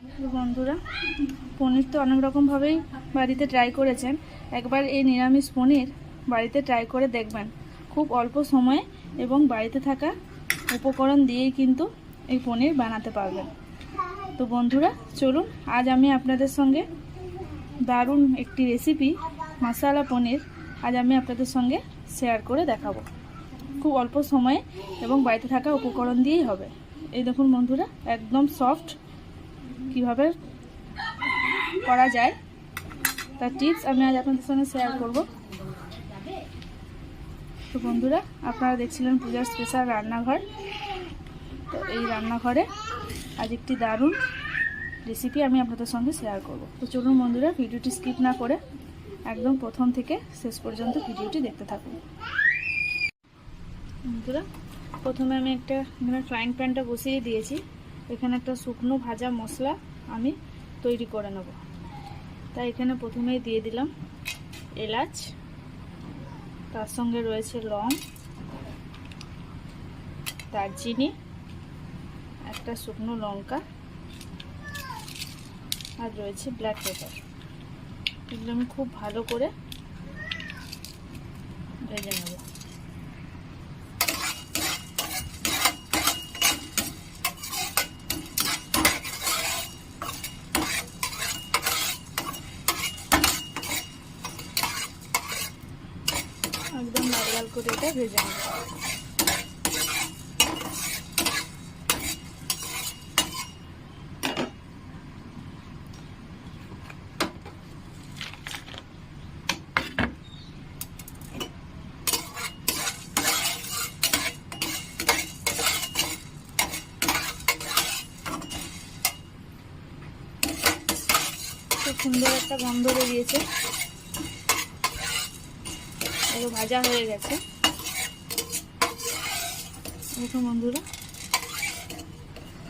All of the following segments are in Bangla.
বন্ধুরা, পনির তো অনেক রকমভাবেই বাড়িতে ট্রাই করেছেন। একবার এই নিরামিষ পনির বাড়িতে ট্রাই করে দেখবেন। খুব অল্প সময়ে এবং বাড়িতে থাকা উপকরণ দিয়েই কিন্তু এই পনির বানাতে পারবেন। তো বন্ধুরা, চলুন আজ আমি আপনাদের সঙ্গে দারুণ একটি রেসিপি মশলা পনির আজ আমি আপনাদের সঙ্গে শেয়ার করে দেখাবো। খুব অল্প সময়ে এবং বাড়িতে থাকা উপকরণ দিয়েই হবে। এই দেখুন বন্ধুরা, একদম সফট কিভাবে করা যায় তার টিপস আমি আজ আপনাদের সঙ্গে শেয়ার করব। তো বন্ধুরা, আপনারা দেখছিলেন পূজার স্পেশাল রান্নাঘর। তো এই রান্নাঘরে আজ একটি দারুণ রেসিপি আমি আপনাদের সঙ্গে শেয়ার করব। তো চলুন বন্ধুরা, ভিডিওটি স্কিপ না করে একদম প্রথম থেকে শেষ পর্যন্ত ভিডিওটি দেখতে থাকুন। বন্ধুরা, প্রথমে আমি এখানে ফ্রাইং প্যানটা বসিয়ে দিয়েছি। এখানে একটা শুকনো ভাজা মশলা আমি তৈরি করে নেব। তাই এখানে প্রথমেই দিয়ে দিলাম এলাচ, তার সঙ্গে রয়েছে লং, দারচিনি, একটা শুকনো লঙ্কা, আর রয়েছে ব্ল্যাক পেপার। এগুলো আমি খুব ভালো করে ভেজে নেব। একদম লাল লাল করে এটা ভেজে নেব। খুব সুন্দর একটা গন্ধ বেরিয়েছে, এগুলো ভাজা হয়ে গেছে। দেখুন বন্ধুরা,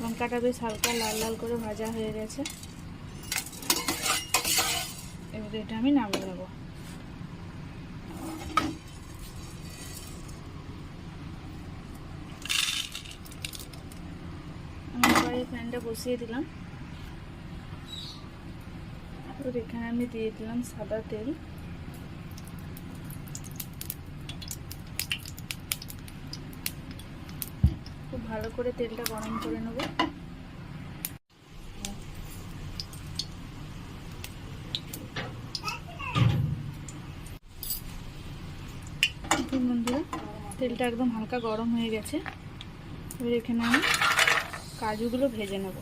লঙ্কাটা বেশ হালকা লাল লাল করে ভাজা হয়ে গেছে। এবার এটা আমি নামিয়ে নেব। আমি এবারে প্যানটা বসিয়ে দিলাম। এবার এখানে আমি দিয়ে দিলাম সাদা তেল। খুব ভালো করে তেলটা গরম করে নেব। বন্ধুরা, তেলটা একদম হালকা গরম হয়ে গেছে। এবার এখানে আমি কাজুগুলো ভেজে নেব।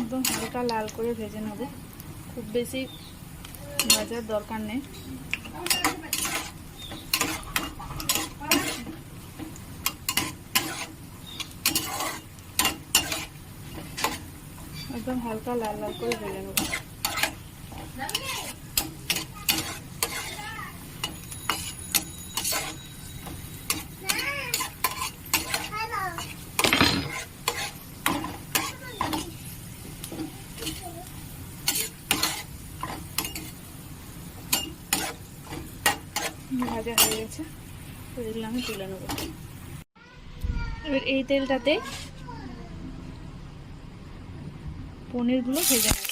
একদম হালকা লাল করে ভেজে নেব, খুব বেশি ভাজার দরকার নেই। একদম হালকা লাল লাল করে ভেজে নেব। ভাজা হয়ে গেছে, তো এগুলো আমি তুলে নেব। এবার এই তেলটাতে পনিরগুলো ভেজে নেব।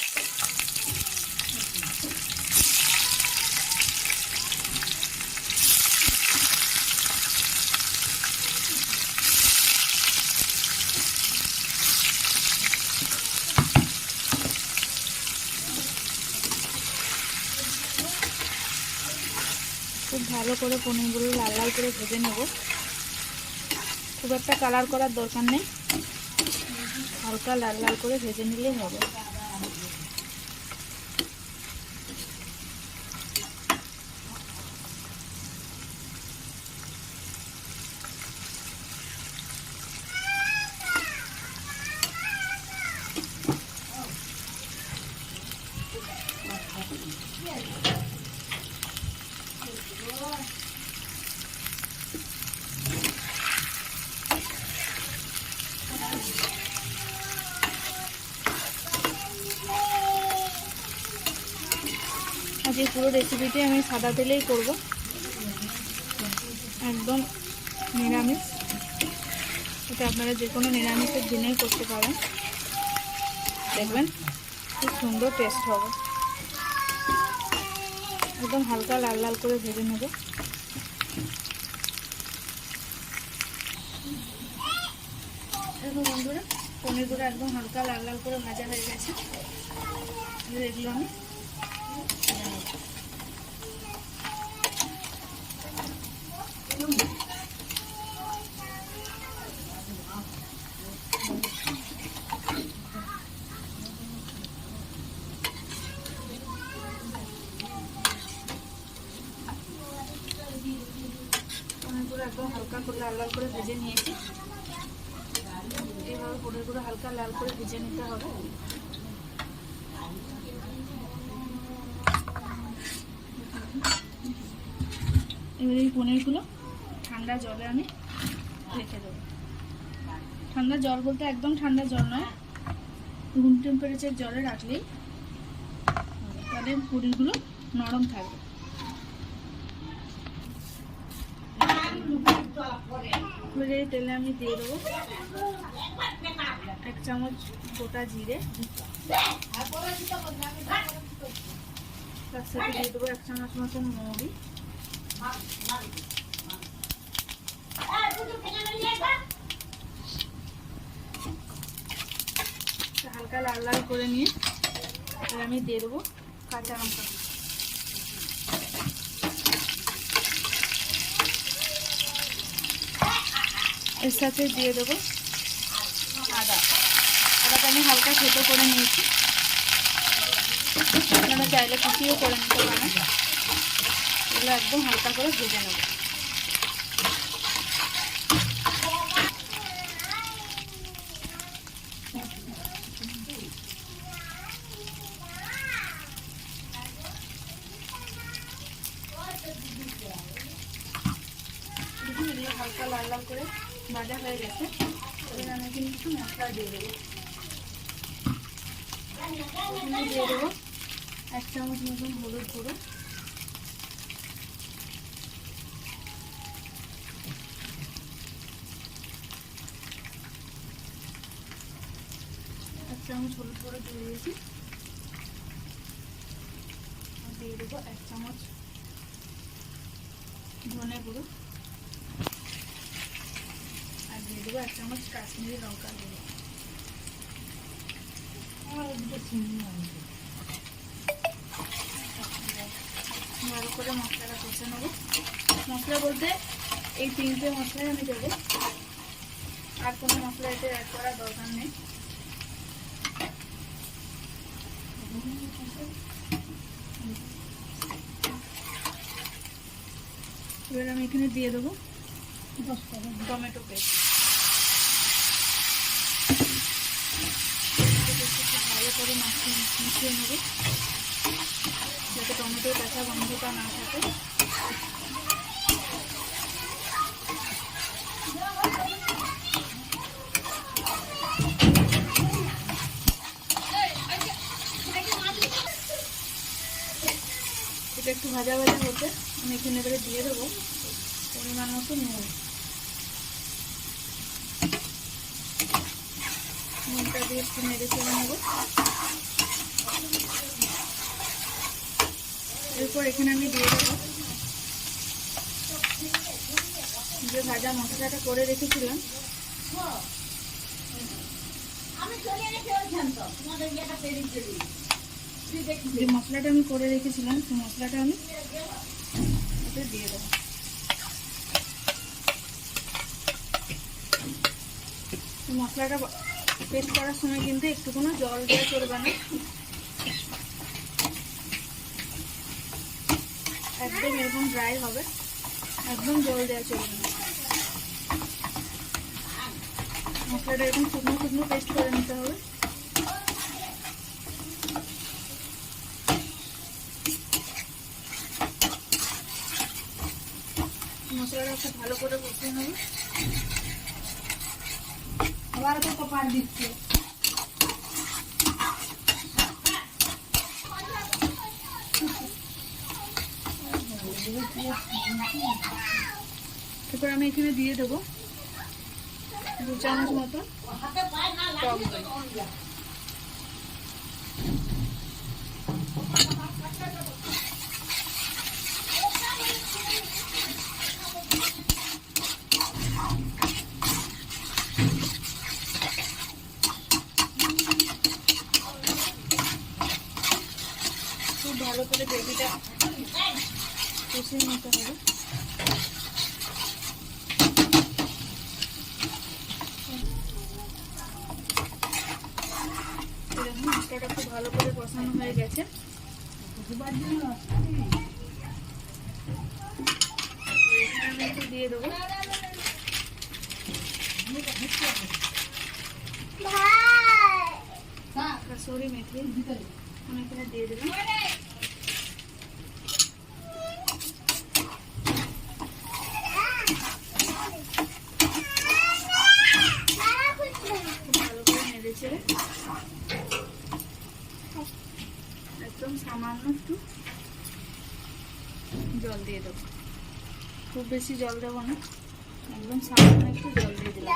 খুব ভালো করে পনিরগুলো লাল লাল করে ভেজে নেব। খুব একটা কালার করার দরকার নেই, হালকা লাল লাল করে ভেজে নিলেই হবে। আজকে পুরো রেসিপিটি আমি সাদা তেলেই করব, একদম নিরামিষ। এটা আপনারা যে কোনো নিরামিষের দিনেই করতে পারেন, দেখবেন খুব সুন্দর টেস্ট হবে। একদম হালকা লাল লাল করে ভেজে নেব। দেখো বন্ধুরা, পনিরগুলো একদম হালকা লাল লাল করে ভাজা হয়ে গেছে। এগুলো আমি পনিরগুলো একদম হালকা করে লাল লাল করে ভেজে নিয়েছি। এইভাবে পনিরগুলো হালকা লাল করে ভেজে নিতে হবে। এবারে এই পনিরগুলো ঠান্ডা জলে আমি রেখে দেবো। ঠান্ডা জল বলতে একদম ঠান্ডা জল নয়, রুম টেম্পারেচার জলে রাখলেই তাহলে পনিরগুলো নরম থাকবে। এবারে এই তেলে আমি দিয়ে দেবো 1 চামচ গোটা জিরে, তার সাথে দিয়ে দেবো 1 চামচ মতন মৌরি, হালকা লাল লাল করে নিয়ে এবার আমি দিয়ে দেবো কাঁচা লঙ্কা। এর সাথে দিয়ে দেবো আদাটা আমি হালকা থেতো করে নিয়েছি। আপনারা চাইলে কুচিও করে নিতে পারেন। এগুলো একদম হালকা করে ভেজে নেব। এগুলো হালকা লাল লাল করে ভাজা হয়ে গেছে। এবার আমি কিন্তু কিছু মশলা দিয়ে দেবো। দিয়ে দেবো 1 চামচ মতন হলুদ গুঁড়ো, 1 চামচ হলুদ গুঁড়ো দিয়ে দিয়েছি। দিয়ে দেবো 1 চামচ ধনে গুঁড়ো, আর দিয়ে দেবো 1 চামচ কাশ্মীরি লঙ্কা গুঁড়ো। ভালো করে মশলাটা কষে নেব। মশলা বলতে এই 3টে মশলাই আমি দেবো, আর কোনো মশলা এতে অ্যাড করার দরকার নেই। এবার আমি এখানে দিয়ে দেবো টমেটো পেস্ট। ভালো করে মিশিয়ে নেব যাতে টমেটোর কাঁচা গন্ধটা না থাকে। এটা একটু ভাজা ভাজা হতে আমি এখানে এবারে দিয়ে দেবো পরিমাণ মতো নুন। নুনটা দিয়ে একটু নেড়ে চেড়ে নেব। এরপর এখানে আমি দিয়ে দেবো যে ভাজা মশলাটা করে রেখেছিলাম, যে মশলাটা আমি করে রেখেছিলাম সেই মশলাটা আমি এতে দিয়ে দেবো। মশলাটা পেস্ট করার সময় কিন্তু একটু কোনো জল দেওয়া চলবে না, একদম এরকম ড্রাই হবে, একদম জল দেওয়া চলবে না। মশলাটা এরকম শুকনো শুকনো পেস্ট করে নিতে হবে। মশলাটা খুব ভালো করে কষিয়ে নেবে। আবার তো পার দিচ্ছে। এরপর আমি এখানে দিয়ে দেবো 2 চামচ মতো টক দই। খুব ভালো করে গ্রেভিটা কষিয়ে নিতে হবে। মশলাটা খুব ভালো করে কষানো হয়ে গেছে। আমি একটু দিয়ে দেবো কাসুরি মেথি, আমি এখানে দিয়ে দিলাম। ভালো করে নেড়ে চেড়ে একদম সামান্য একটু জল দিয়ে দেবো। খুব বেশি জল দেবো না, একদম সামান্য একটু জল দিয়ে দিলাম।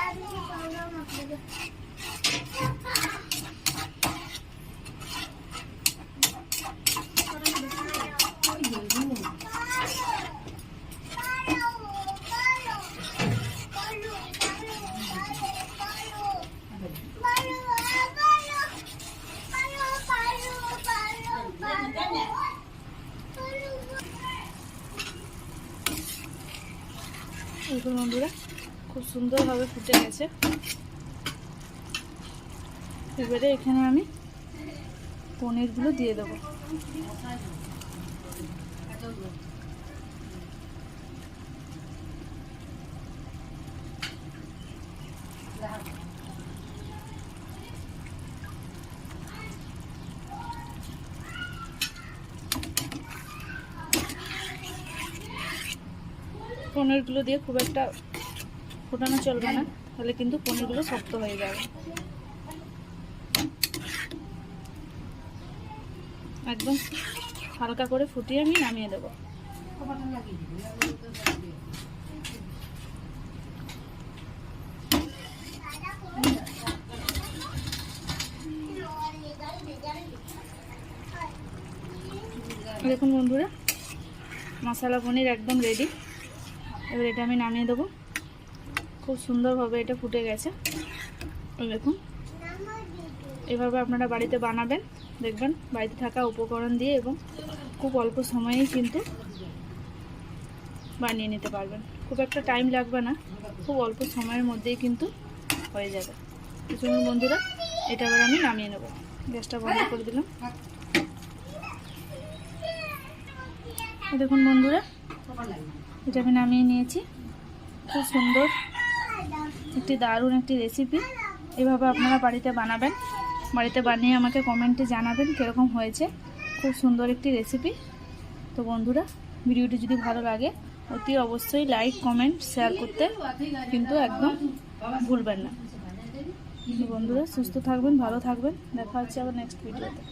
দেখুন বন্ধুরা, খুব সুন্দরভাবে ফুটে গেছে। এবারে এখানে আমি পনিরগুলো দিয়ে দেবো। পনিরগুলো দিয়ে খুব একটা ফোটানো চলবে না, তাহলে কিন্তু পনিরগুলো শক্ত হয়ে যাবে। একদম হালকা করে ফুটিয়ে আমি নামিয়ে দেবো। দেখুন বন্ধুরা, মশলা পনির একদম রেডি। এবার এটা আমি নামিয়ে দেবো। খুব সুন্দরভাবে এটা ফুটে গেছে। দেখুন, এভাবে আপনারা বাড়িতে বানাবেন, দেখবেন বাড়িতে থাকা উপকরণ দিয়ে এবং খুব অল্প সময়েই কিন্তু বানিয়ে নিতে পারবেন। খুব একটা টাইম লাগবে না, খুব অল্প সময়ের মধ্যেই কিন্তু হয়ে যাবে। চলুন বন্ধুরা, এটা এবার আমি নামিয়ে নেব। গ্যাসটা বন্ধ করে দিলাম। দেখুন বন্ধুরা, এটা আমি নামিয়ে নিয়েছি। খুব সুন্দর একটি দারুণ একটি রেসিপি। এভাবে আপনারা বাড়িতে বানাবেন, বাড়িতে বানিয়ে আমাকে কমেন্টে জানাবেন কীরকম হয়েছে। খুব সুন্দর একটি রেসিপি। তো বন্ধুরা, ভিডিওটি যদি ভালো লাগে অতি অবশ্যই লাইক, কমেন্ট, শেয়ার করতে কিন্তু একদম ভুলবেন না। বন্ধুরা, সুস্থ থাকবেন, ভালো থাকবেন। দেখা হচ্ছে আবার নেক্সট ভিডিওতে।